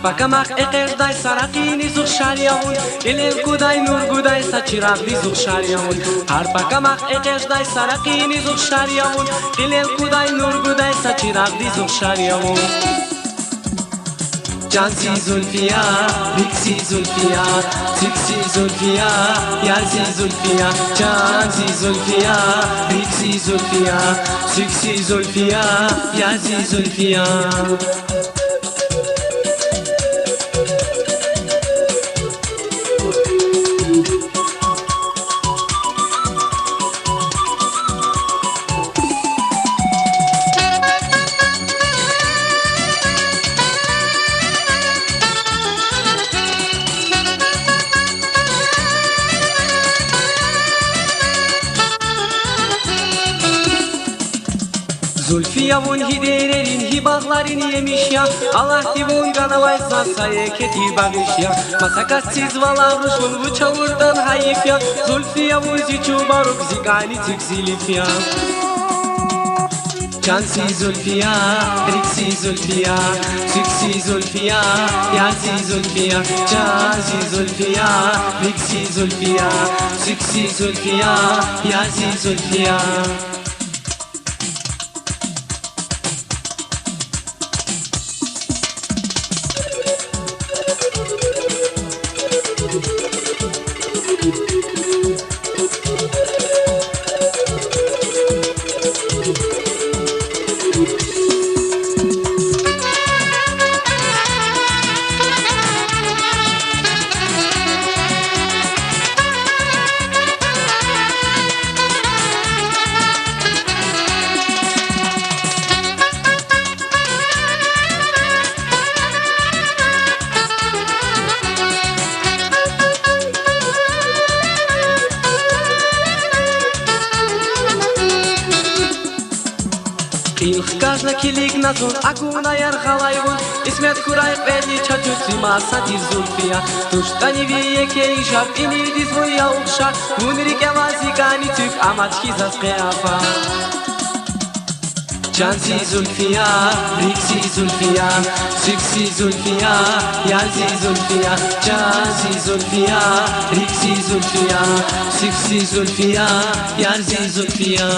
Harpakamak eqerdai saraqini zug shariyamun Ilel kudai nur gudai sachiraqdi zug shariyamun Harpakamak eqerdai saraqini zug shariyamun Ilel kudai nur gudai sachiraqdi zug shariyamun Cansi Zulfiya, Biksi Zulfiya, Siksi Zulfiya, Yazi Zulfiya, Cansi Zulfiya, Biksi Zulfiya, Siksi Zulfiya, Yazi Zulfiya. Zulfiyamun hidererin hibahlarını yemiş ya Allah divun kanavaysa sayeketi bağış ya Masakatsiz valaruşun bu çavurdan hayif ya Zulfiyamun ziçu baruk zikani tıksilif ya Cansi Zulfiya, Riksi Zulfiya, Siksi Zulfiya, Yazi Zulfiya Cansi Zulfiya, Riksi Zulfiya, Siksi Zulfiya, Yazi Zulfiya Кажна килик назун агуна яр халайвун Исмет курай пэдни чачуци масати Зульфия Туштани вие кейшав ини дизвоя укша Мунри кевази гани тюк амачки зас кеафа Cansi Zulfiya, Riksi Zulfiya, Siksi Zulfiya, Yazi Zulfiya Cansi Zulfiya, Riksi Zulfiya, Siksi Zulfiya, Yazi Zulfiya